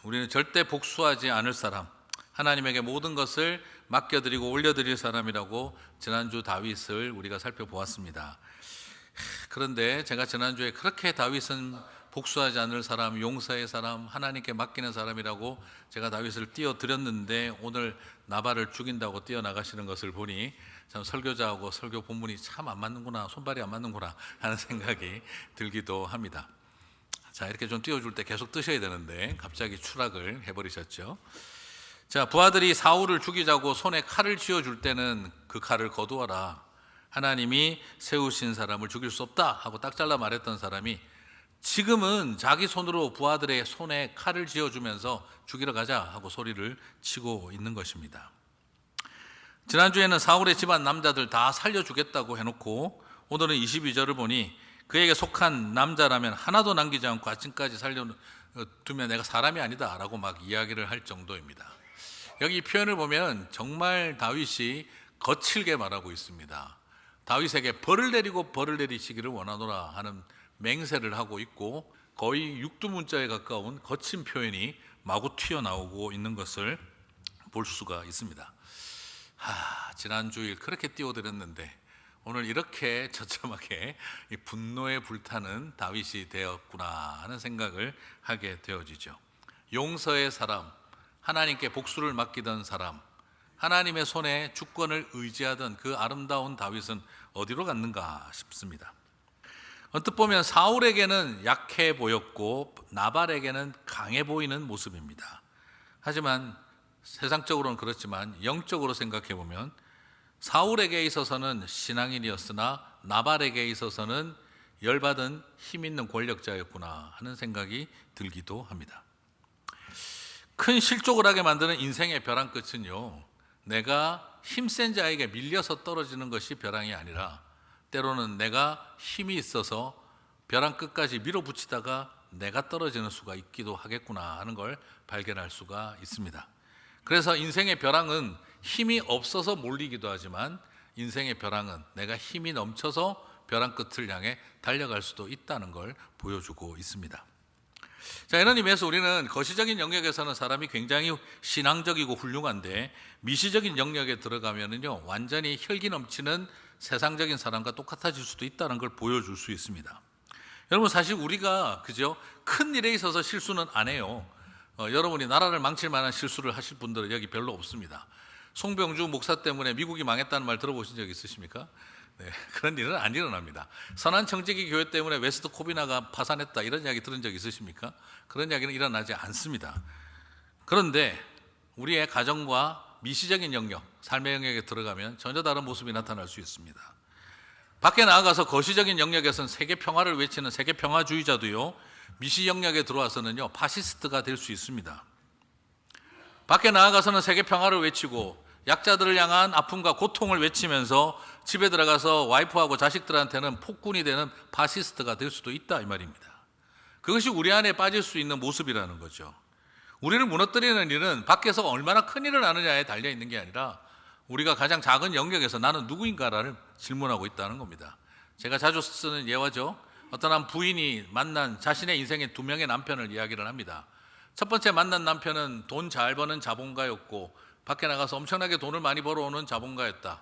우리는 절대 복수하지 않을 사람, 하나님에게 모든 것을 맡겨드리고 올려드릴 사람이라고 지난주 다윗을 우리가 살펴보았습니다. 그런데 제가 지난주에 그렇게 다윗은 복수하지 않을 사람, 용서의 사람, 하나님께 맡기는 사람이라고 제가 다윗을 띄워드렸는데 오늘 나발을 죽인다고 띄어나가시는 것을 보니 참 설교자하고 설교 본문이 참 안 맞는구나, 손발이 안 맞는구나 하는 생각이 들기도 합니다. 자, 이렇게 좀 띄워줄 때 계속 뜨셔야 되는데 갑자기 추락을 해버리셨죠. 자, 부하들이 사울을 죽이자고 손에 칼을 쥐어줄 때는 그 칼을 거두어라, 하나님이 세우신 사람을 죽일 수 없다 하고 딱 잘라 말했던 사람이 지금은 자기 손으로 부하들의 손에 칼을 쥐어주면서 죽이러 가자 하고 소리를 치고 있는 것입니다. 지난주에는 사울의 집안 남자들 다 살려주겠다고 해놓고 오늘은 22절을 보니 그에게 속한 남자라면 하나도 남기지 않고 아침까지 살려두면 내가 사람이 아니다 라고 막 이야기를 할 정도입니다. 여기 이 표현을 보면 정말 다윗이 거칠게 말하고 있습니다. 다윗에게 벌을 내리고 벌을 내리시기를 원하노라 하는 맹세를 하고 있고 거의 육두문자에 가까운 거친 표현이 마구 튀어나오고 있는 것을 볼 수가 있습니다. 지난주일 그렇게 띄워드렸는데 오늘 이렇게 처참하게 분노에 불타는 다윗이 되었구나 하는 생각을 하게 되어지죠. 용서의 사람, 하나님께 복수를 맡기던 사람, 하나님의 손에 주권을 의지하던 그 아름다운 다윗은 어디로 갔는가 싶습니다. 언뜻 보면 사울에게는 약해 보였고 나발에게는 강해 보이는 모습입니다. 하지만 세상적으로는 그렇지만 영적으로 생각해 보면 사울에게 있어서는 신앙인이었으나 나발에게 있어서는 열받은 힘 있는 권력자였구나 하는 생각이 들기도 합니다. 큰 실족을 하게 만드는 인생의 벼랑 끝은요, 내가 힘센 자에게 밀려서 떨어지는 것이 벼랑이 아니라 때로는 내가 힘이 있어서 벼랑 끝까지 밀어붙이다가 내가 떨어지는 수가 있기도 하겠구나 하는 걸 발견할 수가 있습니다. 그래서 인생의 벼랑은 힘이 없어서 몰리기도 하지만 인생의 벼랑은 내가 힘이 넘쳐서 벼랑 끝을 향해 달려갈 수도 있다는 걸 보여주고 있습니다. 자, 이런 의미에서 우리는 거시적인 영역에서는 사람이 굉장히 신앙적이고 훌륭한데 미시적인 영역에 들어가면은요 완전히 혈기 넘치는 세상적인 사람과 똑같아질 수도 있다는 걸 보여줄 수 있습니다. 여러분, 사실 우리가 큰 일에 있어서 실수는 안 해요. 여러분이 나라를 망칠 만한 실수를 하실 분들은 여기 별로 없습니다. 송병주 목사 때문에 미국이 망했다는 말 들어보신 적 있으십니까? 네, 그런 일은 안 일어납니다. 선한 청지기 교회 때문에 웨스트 코비나가 파산했다 이런 이야기 들은 적 있으십니까? 그런 이야기는 일어나지 않습니다. 그런데 우리의 가정과 미시적인 영역, 삶의 영역에 들어가면 전혀 다른 모습이 나타날 수 있습니다. 밖에 나아가서 거시적인 영역에서는 세계 평화를 외치는 세계 평화주의자도요, 미시 영역에 들어와서는요 파시스트가 될 수 있습니다. 밖에 나아가서는 세계 평화를 외치고 약자들을 향한 아픔과 고통을 외치면서 집에 들어가서 와이프하고 자식들한테는 폭군이 되는 파시스트가 될 수도 있다 이 말입니다. 그것이 우리 안에 빠질 수 있는 모습이라는 거죠. 우리를 무너뜨리는 일은 밖에서 얼마나 큰 일을 하느냐에 달려 있는 게 아니라 우리가 가장 작은 영역에서 나는 누구인가를 질문하고 있다는 겁니다. 제가 자주 쓰는 예화죠. 어떤 한 부인이 만난 자신의 인생의 두 명의 남편을 이야기를 합니다. 첫 번째 만난 남편은 돈 잘 버는 자본가였고 밖에 나가서 엄청나게 돈을 많이 벌어오는 자본가였다.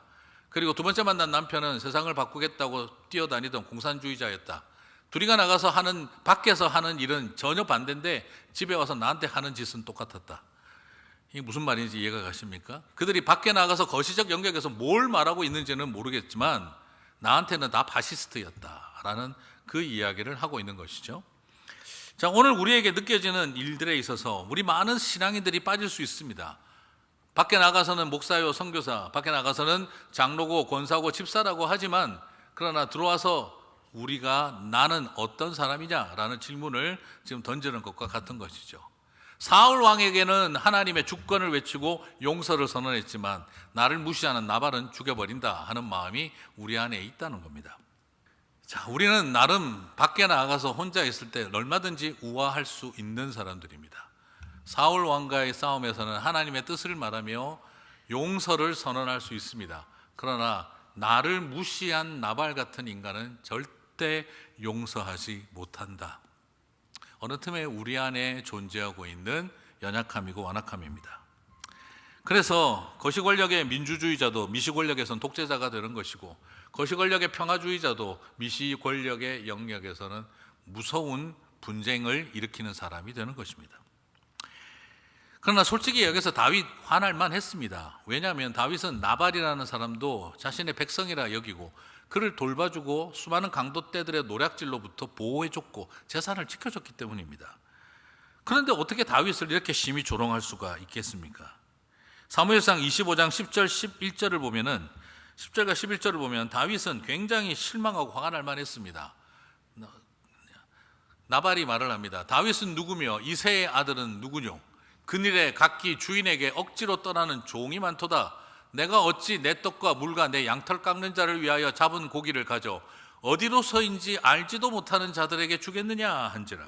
그리고 두 번째 만난 남편은 세상을 바꾸겠다고 뛰어다니던 공산주의자였다. 둘이가 나가서 밖에서 하는 일은 전혀 반대인데 집에 와서 나한테 하는 짓은 똑같았다. 이게 무슨 말인지 이해가 가십니까? 그들이 밖에 나가서 거시적 영역에서 뭘 말하고 있는지는 모르겠지만 나한테는 다 파시스트였다라는 그 이야기를 하고 있는 것이죠. 자, 오늘 우리에게 느껴지는 일들에 있어서 우리 많은 신앙인들이 빠질 수 있습니다. 밖에 나가서는 목사요, 선교사, 밖에 나가서는 장로고, 권사고, 집사라고 하지만 그러나 들어와서 우리가 나는 어떤 사람이냐라는 질문을 지금 던지는 것과 같은 것이죠. 사울 왕에게는 하나님의 주권을 외치고 용서를 선언했지만 나를 무시하는 나발은 죽여버린다 하는 마음이 우리 안에 있다는 겁니다. 자, 우리는 나름 밖에 나가서 혼자 있을 때 얼마든지 우아할 수 있는 사람들입니다. 사울 왕과의 싸움에서는 하나님의 뜻을 말하며 용서를 선언할 수 있습니다. 그러나 나를 무시한 나발 같은 인간은 절대 용서하지 못한다. 어느 틈에 우리 안에 존재하고 있는 연약함이고 완악함입니다. 그래서 거시 권력의 민주주의자도 미시 권력에서는 독재자가 되는 것이고, 거시 권력의 평화주의자도 미시 권력의 영역에서는 무서운 분쟁을 일으키는 사람이 되는 것입니다. 그러나 솔직히 여기서 다윗 화날 만했습니다. 왜냐하면 다윗은 나발이라는 사람도 자신의 백성이라 여기고 그를 돌봐주고 수많은 강도떼들의 노략질로부터 보호해줬고 재산을 지켜줬기 때문입니다. 그런데 어떻게 다윗을 이렇게 심히 조롱할 수가 있겠습니까? 사무엘상 25장 10절 11절을 보면은 10절과 11절을 보면 다윗은 굉장히 실망하고 화가 날 만했습니다. 나발이 말을 합니다. 다윗은 누구며 이새의 아들은 누구뇨? 그늘에 각기 주인에게 억지로 떠나는 종이 많도다. 내가 어찌 내 떡과 물과 내 양털 깎는 자를 위하여 잡은 고기를 가져 어디로서인지 알지도 못하는 자들에게 주겠느냐 한지라.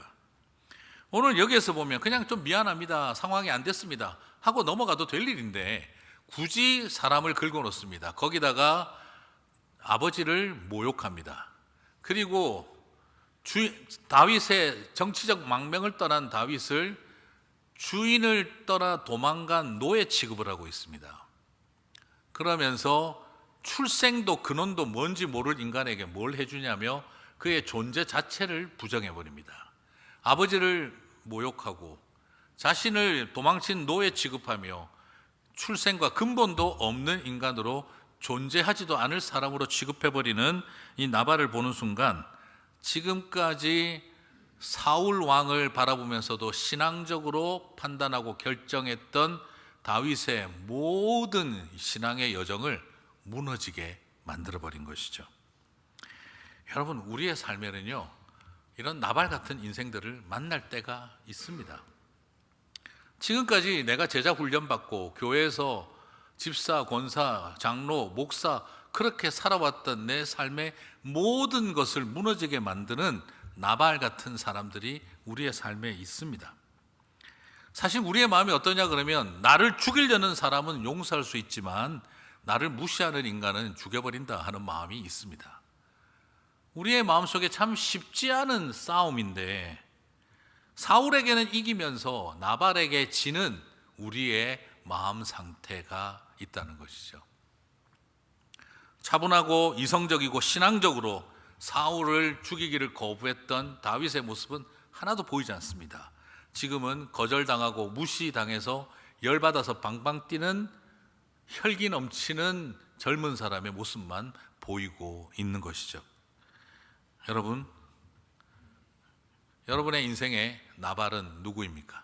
오늘 여기에서 보면 그냥 좀 미안합니다, 상황이 안 됐습니다 하고 넘어가도 될 일인데 굳이 사람을 긁어놓습니다. 거기다가 아버지를 모욕합니다. 그리고 다윗의 정치적 망명을 떠난 다윗을 주인을 떠나 도망간 노예 취급을 하고 있습니다. 그러면서 출생도 근원도 뭔지 모를 인간에게 뭘 해주냐며 그의 존재 자체를 부정해버립니다. 아버지를 모욕하고 자신을 도망친 노예 취급하며 출생과 근본도 없는 인간으로 존재하지도 않을 사람으로 취급해버리는 이 나발을 보는 순간 지금까지 사울 왕을 바라보면서도 신앙적으로 판단하고 결정했던 다윗의 모든 신앙의 여정을 무너지게 만들어버린 것이죠. 여러분, 우리의 삶에는요 이런 나발 같은 인생들을 만날 때가 있습니다. 지금까지 내가 제자 훈련받고 교회에서 집사, 권사, 장로, 목사 그렇게 살아왔던 내 삶의 모든 것을 무너지게 만드는 나발 같은 사람들이 우리의 삶에 있습니다. 사실 우리의 마음이 어떠냐 그러면 나를 죽이려는 사람은 용서할 수 있지만 나를 무시하는 인간은 죽여버린다 하는 마음이 있습니다. 우리의 마음속에 참 쉽지 않은 싸움인데 사울에게는 이기면서 나발에게 지는 우리의 마음 상태가 있다는 것이죠. 차분하고 이성적이고 신앙적으로 사울을 죽이기를 거부했던 다윗의 모습은 하나도 보이지 않습니다. 지금은 거절당하고 무시당해서 열받아서 방방 뛰는 혈기 넘치는 젊은 사람의 모습만 보이고 있는 것이죠. 여러분, 여러분의 인생의 나발은 누구입니까?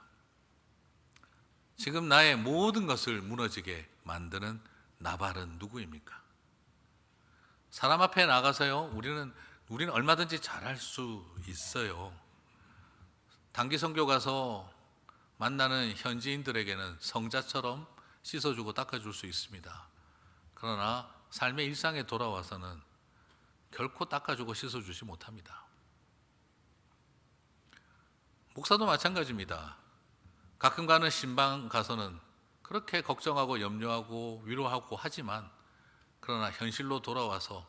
지금 나의 모든 것을 무너지게 만드는 나발은 누구입니까? 사람 앞에 나가서요, 우리는 얼마든지 잘할 수 있어요. 단기 선교 가서 만나는 현지인들에게는 성자처럼 씻어주고 닦아줄 수 있습니다. 그러나 삶의 일상에 돌아와서는 결코 닦아주고 씻어주지 못합니다. 목사도 마찬가지입니다. 가끔 가는 신방 가서는 그렇게 걱정하고 염려하고 위로하고 하지만 그러나 현실로 돌아와서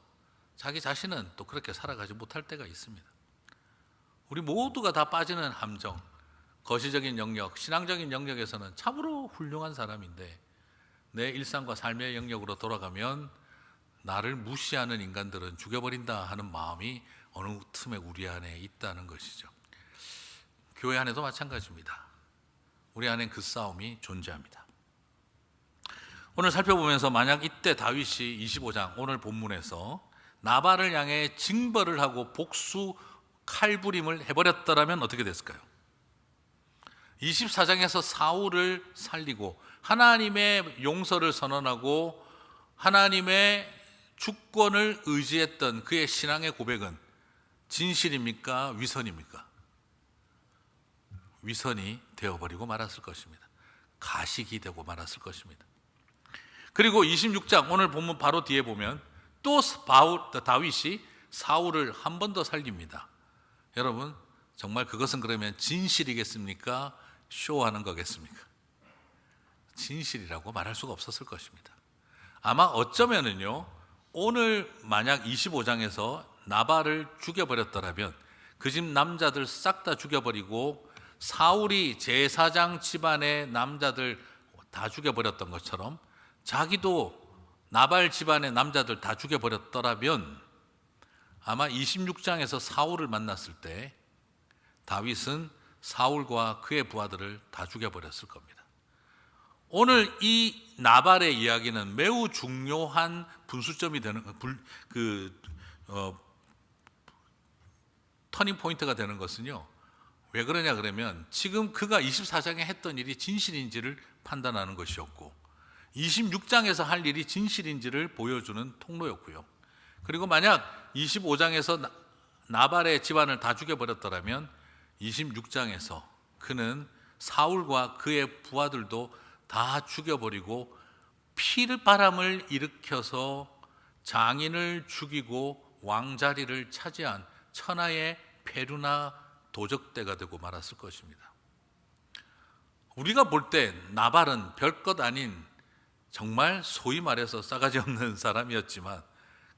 자기 자신은 또 그렇게 살아가지 못할 때가 있습니다. 우리 모두가 다 빠지는 함정, 거시적인 영역, 신앙적인 영역에서는 참으로 훌륭한 사람인데 내 일상과 삶의 영역으로 돌아가면 나를 무시하는 인간들은 죽여버린다 하는 마음이 어느 틈에 우리 안에 있다는 것이죠. 교회 안에도 마찬가지입니다. 우리 안에 그 싸움이 존재합니다. 오늘 살펴보면서 만약 이때 다윗이 25장 오늘 본문에서 나발을 향해 징벌을 하고 복수 칼부림을 해버렸더라면 어떻게 됐을까요? 24장에서 사울을 살리고 하나님의 용서를 선언하고 하나님의 주권을 의지했던 그의 신앙의 고백은 진실입니까? 위선입니까? 위선이 되어버리고 말았을 것입니다. 가식이 되고 말았을 것입니다. 그리고 26장 오늘 본문 바로 뒤에 보면 또 다윗이 사울을 한 번 더 살립니다. 여러분, 정말 그것은 그러면 진실이겠습니까? 쇼하는 거겠습니까? 진실이라고 말할 수가 없었을 것입니다. 아마 어쩌면은요, 오늘 만약 25장에서 나발을 죽여버렸더라면 그 집 남자들 싹 다 죽여버리고 사울이 제사장 집안의 남자들 다 죽여버렸던 것처럼 자기도 나발 집안의 남자들 다 죽여버렸더라면 아마 26장에서 사울을 만났을 때 다윗은 사울과 그의 부하들을 다 죽여버렸을 겁니다. 오늘 이 나발의 이야기는 매우 중요한 분수점이 되는 터닝 포인트가 되는 것은요, 왜 그러냐 그러면 지금 그가 24장에 했던 일이 진실인지를 판단하는 것이었고 26장에서 할 일이 진실인지를 보여주는 통로였고요. 그리고 만약 25장에서 나발의 집안을 다 죽여버렸더라면 26장에서 그는 사울과 그의 부하들도 다 죽여버리고 피바람을 일으켜서 장인을 죽이고 왕자리를 차지한 천하의 페루나 도적대가 되고 말았을 것입니다. 우리가 볼 때 나발은 별것 아닌 정말 소위 말해서 싸가지 없는 사람이었지만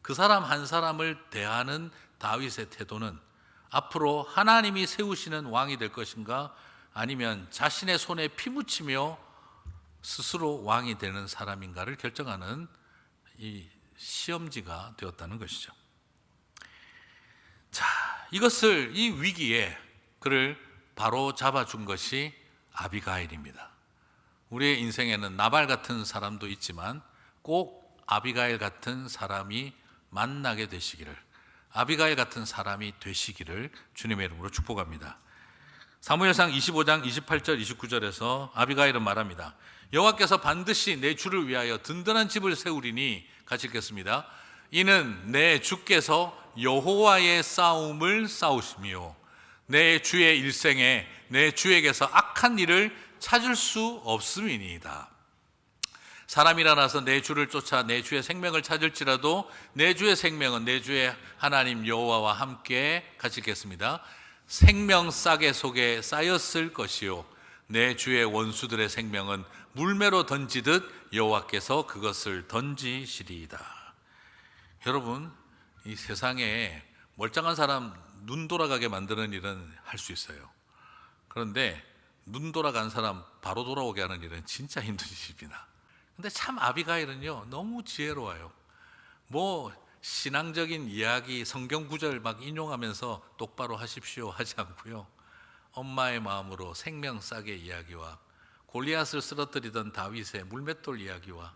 그 사람 한 사람을 대하는 다윗의 태도는 앞으로 하나님이 세우시는 왕이 될 것인가 아니면 자신의 손에 피 묻히며 스스로 왕이 되는 사람인가를 결정하는 이 시험지가 되었다는 것이죠. 자, 이것을 이 위기에 그를 바로 잡아준 것이 아비가일입니다. 우리의 인생에는 나발 같은 사람도 있지만 꼭 아비가일 같은 사람이 만나게 되시기를, 아비가일 같은 사람이 되시기를 주님의 이름으로 축복합니다. 사무엘상 25장 28절 29절에서 아비가일은 말합니다. 여호와께서 반드시 내 주를 위하여 든든한 집을 세우리니, 같이 읽겠습니다. 이는 내 주께서 여호와의 싸움을 싸우시며 내 주의 일생에 내 주에게서 악한 일을 찾을 수 없음이니이다. 사람이 일어나서 내 주를 쫓아 내 주의 생명을 찾을지라도 내 주의 생명은 내 주의 하나님 여호와와 함께, 같이 읽겠습니다. 생명 싸개 속에 쌓였을 것이요 내 주의 원수들의 생명은 물매로 던지듯 여호와께서 그것을 던지시리이다. 여러분, 이 세상에 멀쩡한 사람 눈 돌아가게 만드는 일은 할 수 있어요. 그런데 눈 돌아간 사람 바로 돌아오게 하는 일은 진짜 힘든 일입니다. 근데 참 아비가일은요 너무 지혜로워요. 뭐 신앙적인 이야기 성경 구절 막 인용하면서 똑바로 하십시오 하지 않고요, 엄마의 마음으로 생명 싸게 이야기와 골리앗을 쓰러뜨리던 다윗의 물맷돌 이야기와,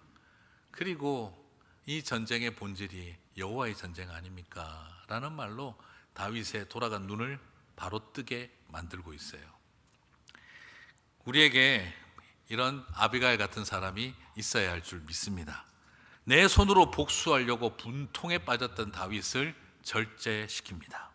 그리고 이 전쟁의 본질이 여호와의 전쟁 아닙니까? 라는 말로 다윗의 돌아간 눈을 바로 뜨게 만들고 있어요. 우리에게 이런 아비가일 같은 사람이 있어야 할 줄 믿습니다. 내 손으로 복수하려고 분통에 빠졌던 다윗을 절제시킵니다.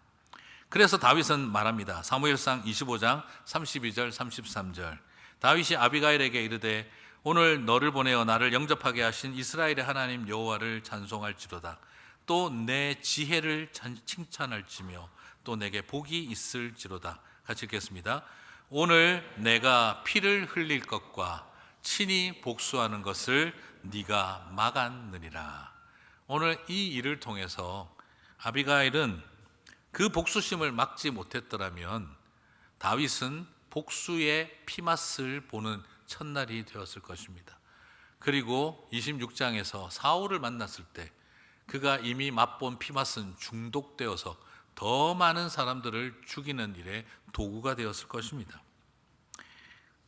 그래서 다윗은 말합니다. 사무엘상 25장 32절 33절. 다윗이 아비가일에게 이르되 오늘 너를 보내어 나를 영접하게 하신 이스라엘의 하나님 여호와를 찬송할지로다. 또 내 지혜를 칭찬할지며 또 내게 복이 있을지로다. 같이 읽겠습니다. 오늘 내가 피를 흘릴 것과 친히 복수하는 것을 네가 막았느니라. 오늘 이 일을 통해서 아비가일은 그 복수심을 막지 못했더라면 다윗은 복수의 피맛을 보는 첫날이 되었을 것입니다. 그리고 26장에서 사울을 만났을 때 그가 이미 맛본 피맛은 중독되어서 더 많은 사람들을 죽이는 일에 도구가 되었을 것입니다.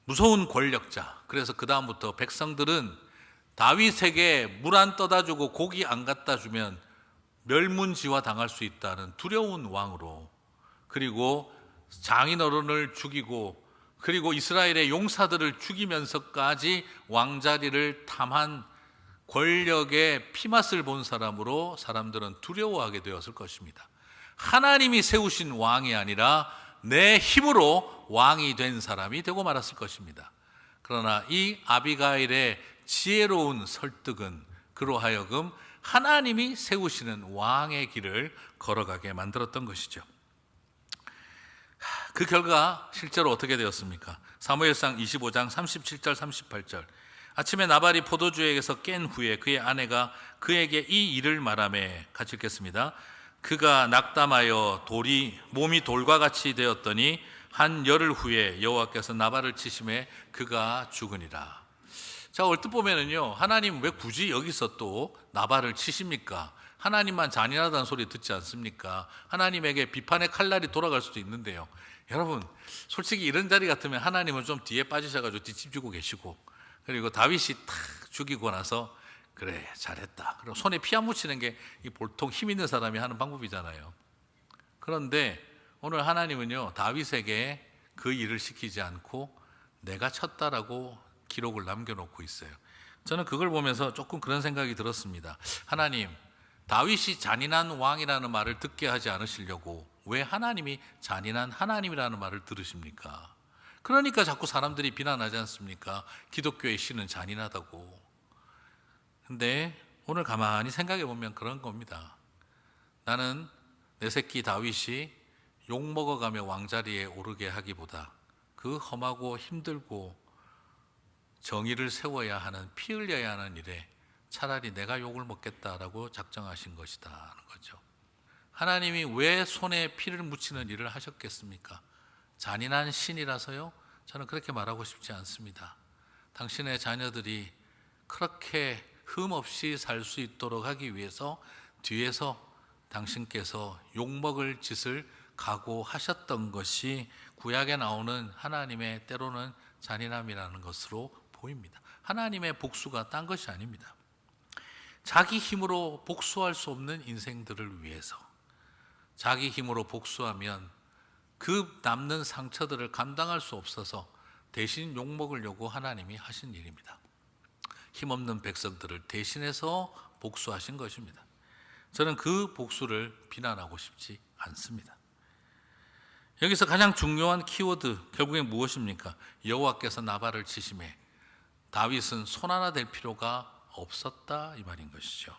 무서운 권력자. 그래서 그 다음부터 백성들은 다윗에게 물 안 떠다 주고 고기 안 갖다 주면 멸문지화 당할 수 있다는 두려운 왕으로, 그리고 장인어른을 죽이고 그리고 이스라엘의 용사들을 죽이면서까지 왕자리를 탐한 권력의 피맛을 본 사람으로 사람들은 두려워하게 되었을 것입니다. 하나님이 세우신 왕이 아니라 내 힘으로 왕이 된 사람이 되고 말았을 것입니다. 그러나 이 아비가일의 지혜로운 설득은 그로 하여금 하나님이 세우시는 왕의 길을 걸어가게 만들었던 것이죠. 그 결과 실제로 어떻게 되었습니까? 사무엘상 25장 37절 38절. 아침에 나발이 포도주에게서 깬 후에 그의 아내가 그에게 이 일을 말하매, 같이 읽겠습니다. 그가 낙담하여 몸이 돌과 같이 되었더니 한 열흘 후에 여호와께서 나발을 치심에 그가 죽으니라. 자, 얼뜻 보면은요, 하나님 왜 굳이 여기서 또 나발을 치십니까? 하나님만 잔인하다는 소리 듣지 않습니까? 하나님에게 비판의 칼날이 돌아갈 수도 있는데요. 여러분, 솔직히 이런 자리 같으면 하나님은 좀 뒤에 빠지셔가지고 뒷집지고 계시고, 그리고 다윗이 탁 죽이고 나서 그래 잘했다, 그리고 손에 피 안 묻히는 게 보통 힘 있는 사람이 하는 방법이잖아요. 그런데 오늘 하나님은요, 다윗에게 그 일을 시키지 않고 내가 쳤다라고 기록을 남겨놓고 있어요. 저는 그걸 보면서 조금 그런 생각이 들었습니다. 하나님, 다윗이 잔인한 왕이라는 말을 듣게 하지 않으시려고 왜 하나님이 잔인한 하나님이라는 말을 들으십니까? 그러니까 자꾸 사람들이 비난하지 않습니까? 기독교의 신은 잔인하다고. 근데 오늘 가만히 생각해 보면 그런 겁니다. 나는 내 새끼 다윗이 욕 먹어가며 왕자리에 오르게 하기보다 그 험하고 힘들고 정의를 세워야 하는, 피 흘려야 하는 일에 차라리 내가 욕을 먹겠다라고 작정하신 것이다 하는 거죠. 하나님이 왜 손에 피를 묻히는 일을 하셨겠습니까? 잔인한 신이라서요? 저는 그렇게 말하고 싶지 않습니다. 당신의 자녀들이 그렇게 흠없이 살 수 있도록 하기 위해서 뒤에서 당신께서 욕먹을 짓을 각오하셨던 것이 구약에 나오는 하나님의 때로는 잔인함이라는 것으로 보입니다. 하나님의 복수가 딴 것이 아닙니다. 자기 힘으로 복수할 수 없는 인생들을 위해서, 자기 힘으로 복수하면 그 남는 상처들을 감당할 수 없어서 대신 욕먹으려고 하나님이 하신 일입니다. 힘없는 백성들을 대신해서 복수하신 것입니다. 저는 그 복수를 비난하고 싶지 않습니다. 여기서 가장 중요한 키워드, 결국엔 무엇입니까? 여호와께서 나발을 치심에 다윗은 손 하나 댈 필요가 없었다, 이 말인 것이죠.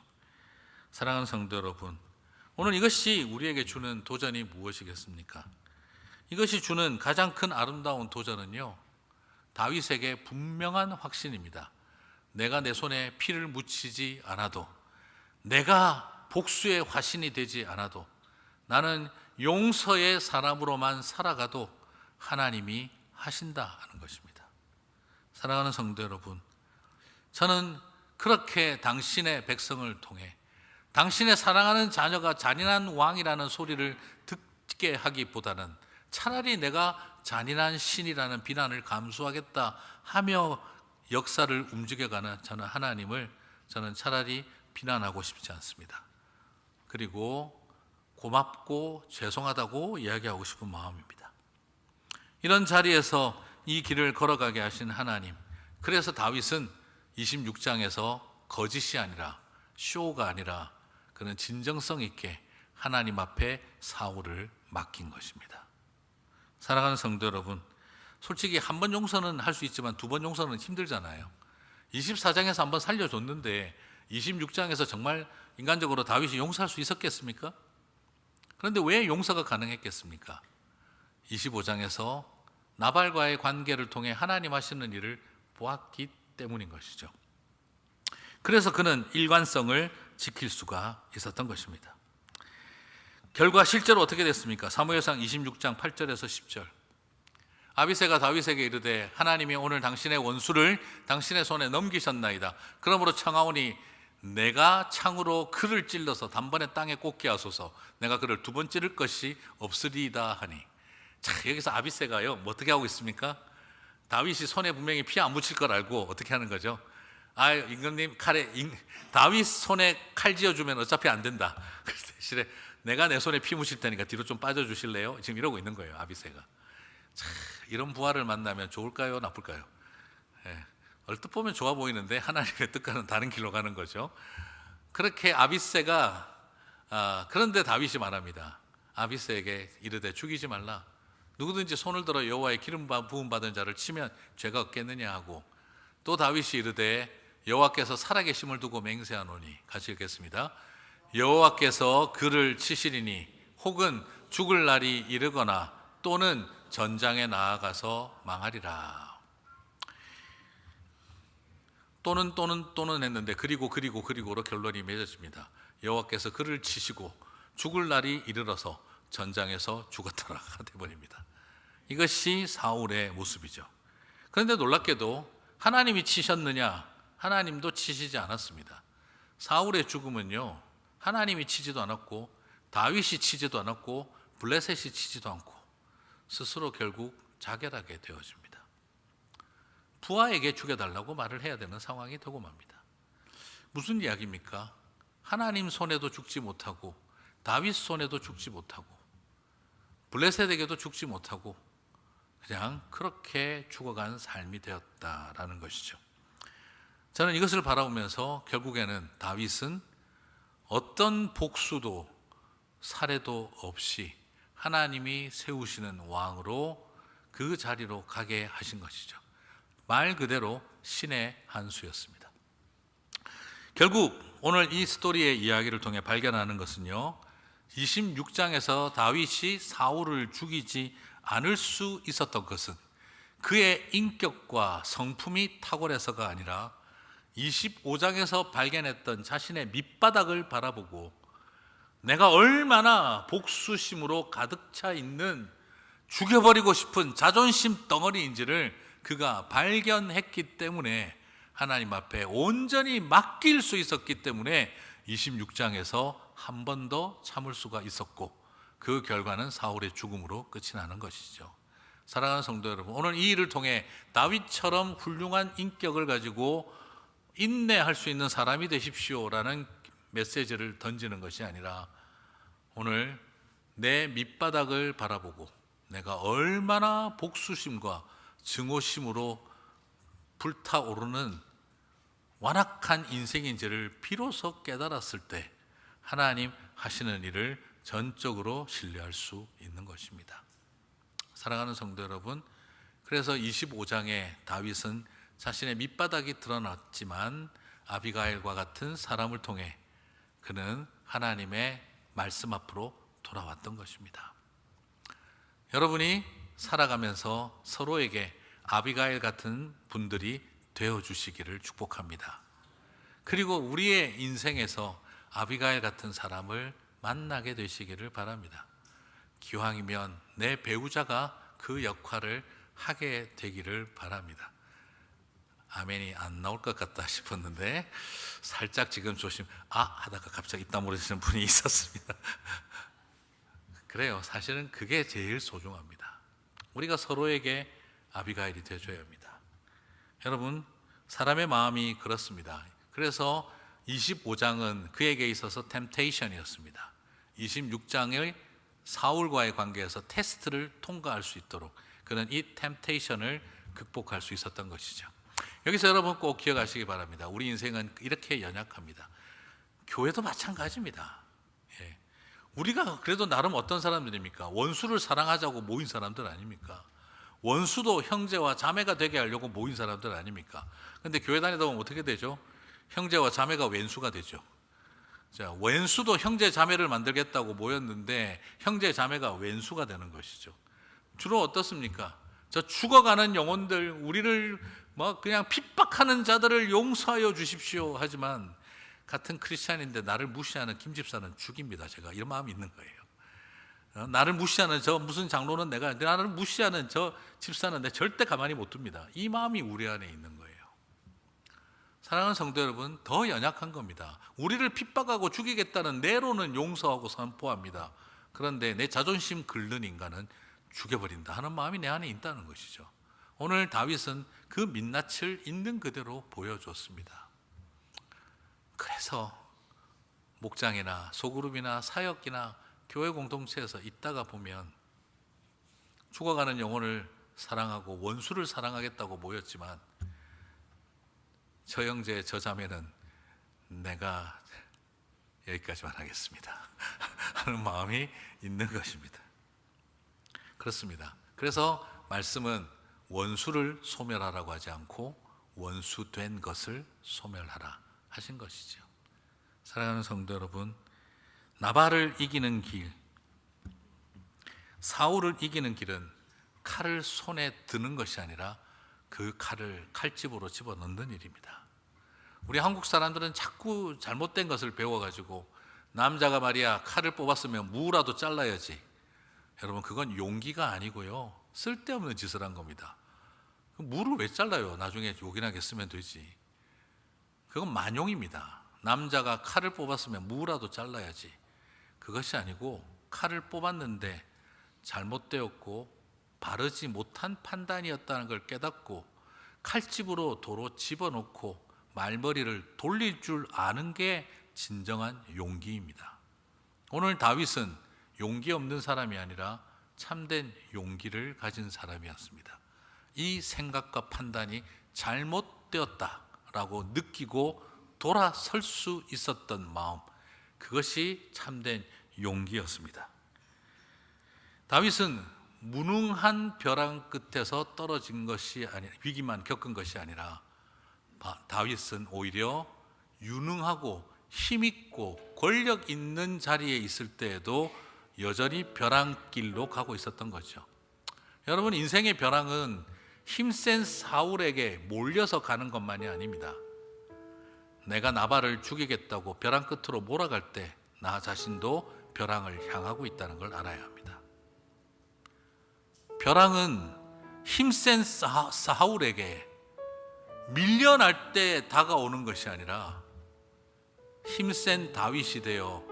사랑하는 성도 여러분, 오늘 이것이 우리에게 주는 도전이 무엇이겠습니까? 이것이 주는 가장 큰 아름다운 도전은요, 다윗에게 분명한 확신입니다. 내가 내 손에 피를 묻히지 않아도, 내가 복수의 화신이 되지 않아도, 나는 용서의 사람으로만 살아가도 하나님이 하신다 하는 것입니다. 사랑하는 성도 여러분, 저는 그렇게 당신의 백성을 통해 당신의 사랑하는 자녀가 잔인한 왕이라는 소리를 듣게 하기보다는 차라리 내가 잔인한 신이라는 비난을 감수하겠다 하며 역사를 움직여가는 저는 하나님을 저는 차라리 비난하고 싶지 않습니다. 그리고 고맙고 죄송하다고 이야기하고 싶은 마음입니다. 이런 자리에서 이 길을 걸어가게 하신 하나님, 그래서 다윗은 26장에서 거짓이 아니라, 쇼가 아니라 그는 진정성 있게 하나님 앞에 사울을 맡긴 것입니다. 사랑하는 성도 여러분, 솔직히 한 번 용서는 할 수 있지만 두 번 용서는 힘들잖아요. 24장에서 한번 살려줬는데 26장에서 정말 인간적으로 다윗이 용서할 수 있었겠습니까? 그런데 왜 용서가 가능했겠습니까? 25장에서 나발과의 관계를 통해 하나님 하시는 일을 보았기 때문인 것이죠. 그래서 그는 일관성을 지킬 수가 있었던 것입니다. 결과 실제로 어떻게 됐습니까? 사무엘상 26장 8절에서 10절. 아비새가 다윗에게 이르되 하나님이 오늘 당신의 원수를 당신의 손에 넘기셨나이다. 그러므로 청하오니 내가 창으로 그를 찔러서 단번에 땅에 꽂게 하소서. 내가 그를 두 번 찌를 것이 없으리이다 하니. 자, 여기서 아비새가요, 뭐 어떻게 하고 있습니까? 다윗이 손에 분명히 피 안 묻힐 걸 알고 어떻게 하는 거죠? 아, 임금님 다윗 손에 칼 쥐어주면 어차피 안 된다. 그 대신에 내가 내 손에 피 묻힐 테니까 뒤로 좀 빠져주실래요? 지금 이러고 있는 거예요, 아비새가. 자, 이런 부하를 만나면 좋을까요, 나쁠까요? 얼뜻 보면 좋아 보이는데 하나님의 뜻과는 다른 길로 가는 거죠. 그렇게 아비새가 그런데 다윗이 말합니다. 아비새에게 이르되 죽이지 말라. 누구든지 손을 들어 여호와의 기름 부음 받은 자를 치면 죄가 없겠느냐 하고, 또 다윗이 이르되 여호와께서 살아계심을 두고 맹세하노니, 같이 읽겠습니다. 여호와께서 그를 치시리니 혹은 죽을 날이 이르거나 또는 전장에 나아가서 망하리라. 또는 했는데 그리고로 결론이 맺어집니다. 여호와께서 그를 치시고 죽을 날이 이르러서 전장에서 죽었더라 되버립니다. 이것이 사울의 모습이죠. 그런데 놀랍게도 하나님이 치셨느냐? 하나님도 치시지 않았습니다. 사울의 죽음은요, 하나님이 치지도 않았고 다윗이 치지도 않았고 블레셋이 치지도 않고 스스로 결국 자결하게 되어집니다. 부하에게 죽여달라고 말을 해야 되는 상황이 되고 맙니다. 무슨 이야기입니까? 하나님 손에도 죽지 못하고 다윗 손에도 죽지 못하고 블레셋에게도 죽지 못하고 그냥 그렇게 죽어간 삶이 되었다라는 것이죠. 저는 이것을 바라보면서 결국에는 다윗은 어떤 복수도 살해도 없이 하나님이 세우시는 왕으로 그 자리로 가게 하신 것이죠. 말 그대로 신의 한 수였습니다. 결국 오늘 이 스토리의 이야기를 통해 발견하는 것은요, 26장에서 다윗이 사울을 죽이지 않을 수 있었던 것은 그의 인격과 성품이 탁월해서가 아니라 25장에서 발견했던 자신의 밑바닥을 바라보고 내가 얼마나 복수심으로 가득 차 있는 죽여버리고 싶은 자존심 덩어리인지를 그가 발견했기 때문에 하나님 앞에 온전히 맡길 수 있었기 때문에 26장에서 한 번 더 참을 수가 있었고 그 결과는 사울의 죽음으로 끝이 나는 것이죠. 사랑하는 성도 여러분, 오늘 이 일을 통해 다윗처럼 훌륭한 인격을 가지고 인내할 수 있는 사람이 되십시오라는 메시지를 던지는 것이 아니라 오늘 내 밑바닥을 바라보고 내가 얼마나 복수심과 증오심으로 불타오르는 완악한 인생인지를 비로소 깨달았을 때 하나님 하시는 일을 전적으로 신뢰할 수 있는 것입니다. 사랑하는 성도 여러분, 그래서 25장에 다윗은 자신의 밑바닥이 드러났지만 아비가일과 같은 사람을 통해 그는 하나님의 말씀 앞으로 돌아왔던 것입니다. 여러분이 살아가면서 서로에게 아비가일 같은 분들이 되어주시기를 축복합니다. 그리고 우리의 인생에서 아비가일 같은 사람을 만나게 되시기를 바랍니다. 기왕이면 내 배우자가 그 역할을 하게 되기를 바랍니다. 아멘이 안 나올 것 같다 싶었는데 살짝 지금 하다가 갑자기 입 다물으시는 분이 있었습니다. 그래요. 사실은 그게 제일 소중합니다. 우리가 서로에게 아비가일이 되어줘야 합니다. 여러분, 사람의 마음이 그렇습니다. 그래서 25장은 그에게 있어서 템테이션이었습니다. 26장의 사울과의 관계에서 테스트를 통과할 수 있도록 그는 이 템테이션을 극복할 수 있었던 것이죠. 여기서 여러분 꼭 기억하시기 바랍니다. 우리 인생은 이렇게 연약합니다. 교회도 마찬가지입니다. 예. 우리가 그래도 나름 어떤 사람들입니까? 원수를 사랑하자고 모인 사람들 아닙니까? 원수도 형제와 자매가 되게 하려고 모인 사람들 아닙니까? 그런데 교회 다니다 보면 어떻게 되죠? 형제와 자매가 왼수가 되죠. 자, 왼수도 형제 자매를 만들겠다고 모였는데 형제 자매가 왼수가 되는 것이죠. 주로 어떻습니까? 저 죽어가는 영혼들, 우리를 그냥 핍박하는 자들을 용서하여 주십시오 하지만 같은 크리스찬인데 나를 무시하는 김 집사는 죽입니다. 제가 이런 마음이 있는 거예요. 나를 무시하는 저 무슨 장로는 나를 무시하는 저 집사는 내 절대 가만히 못 둡니다. 이 마음이 우리 안에 있는 거예요. 사랑하는 성도 여러분, 더 연약한 겁니다. 우리를 핍박하고 죽이겠다는 내로는 용서하고 선포합니다. 그런데 내 자존심 긁는 인간은 죽여버린다 하는 마음이 내 안에 있다는 것이죠. 오늘 다윗은 그 민낯을 있는 그대로 보여줬습니다. 그래서 목장이나 소그룹이나 사역이나 교회 공동체에서 있다가 보면 죽어가는 영혼을 사랑하고 원수를 사랑하겠다고 모였지만 저 형제 저 자매는 내가 여기까지만 하겠습니다 하는 마음이 있는 것입니다. 그렇습니다. 그래서 말씀은 원수를 소멸하라고 하지 않고 원수된 것을 소멸하라 하신 것이죠. 사랑하는 성도 여러분, 나발을 이기는 길, 사울을 이기는 길은 칼을 손에 드는 것이 아니라 그 칼을 칼집으로 집어넣는 일입니다. 우리 한국 사람들은 자꾸 잘못된 것을 배워가지고 남자가 말이야 칼을 뽑았으면 무라도 잘라야지, 여러분, 그건 용기가 아니고요, 쓸데없는 짓을 한 겁니다. 무를 왜 잘라요? 나중에 요긴하게 쓰면 되지. 그건 만용입니다. 남자가 칼을 뽑았으면 무라도 잘라야지. 그것이 아니고 칼을 뽑았는데 잘못되었고 바르지 못한 판단이었다는 걸 깨닫고 칼집으로 도로 집어넣고 말머리를 돌릴 줄 아는 게 진정한 용기입니다. 오늘 다윗은 용기 없는 사람이 아니라 참된 용기를 가진 사람이었습니다. 이 생각과 판단이 잘못되었다라고 느끼고 돌아설 수 있었던 마음, 그것이 참된 용기였습니다. 다윗은 무능한 벼랑 끝에서 떨어진 것이 아니라, 위기만 겪은 것이 아니라, 다윗은 오히려 유능하고 힘있고 권력 있는 자리에 있을 때에도 여전히 벼랑길로 가고 있었던 거죠. 여러분, 인생의 벼랑은 힘센 사울에게 몰려서 가는 것만이 아닙니다. 내가 나발을 죽이겠다고 벼랑 끝으로 몰아갈 때 나 자신도 벼랑을 향하고 있다는 걸 알아야 합니다. 벼랑은 힘센 사울에게 밀려날 때 다가오는 것이 아니라 힘센 다윗이 되어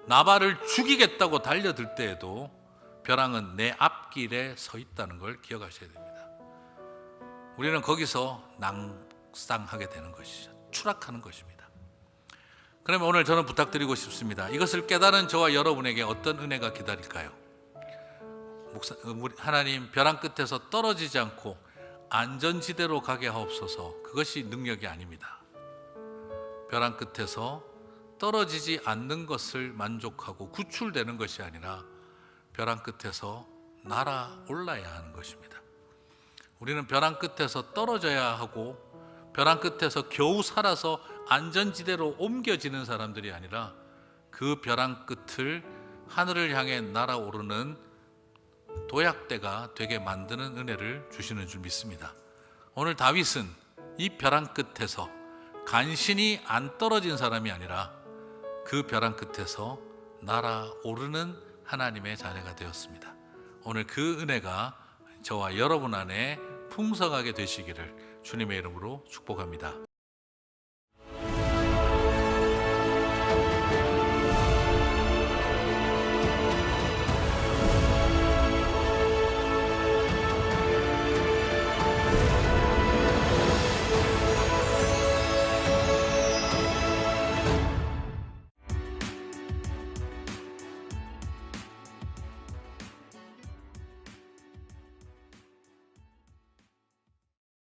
나발을 죽이겠다고 달려들 때에도 벼랑은 내 앞길에 서 있다는 걸 기억하셔야 됩니다. 우리는 거기서 낭상하게 되는 것이죠. 추락하는 것입니다. 그러면 오늘 저는 부탁드리고 싶습니다. 이것을 깨달은 저와 여러분에게 어떤 은혜가 기다릴까요? 하나님, 벼랑 끝에서 떨어지지 않고 안전지대로 가게 하옵소서. 그것이 능력이 아닙니다. 벼랑 끝에서 떨어지지 않는 것을 만족하고 구출되는 것이 아니라 벼랑 끝에서 날아올라야 하는 것입니다. 우리는 벼랑 끝에서 떨어져야 하고 벼랑 끝에서 겨우 살아서 안전지대로 옮겨지는 사람들이 아니라 그 벼랑 끝을 하늘을 향해 날아오르는 도약대가 되게 만드는 은혜를 주시는 줄 믿습니다. 오늘 다윗은 이 벼랑 끝에서 간신히 안 떨어진 사람이 아니라 그 벼랑 끝에서 날아오르는 하나님의 자녀가 되었습니다. 오늘 그 은혜가 저와 여러분 안에 풍성하게 되시기를 주님의 이름으로 축복합니다.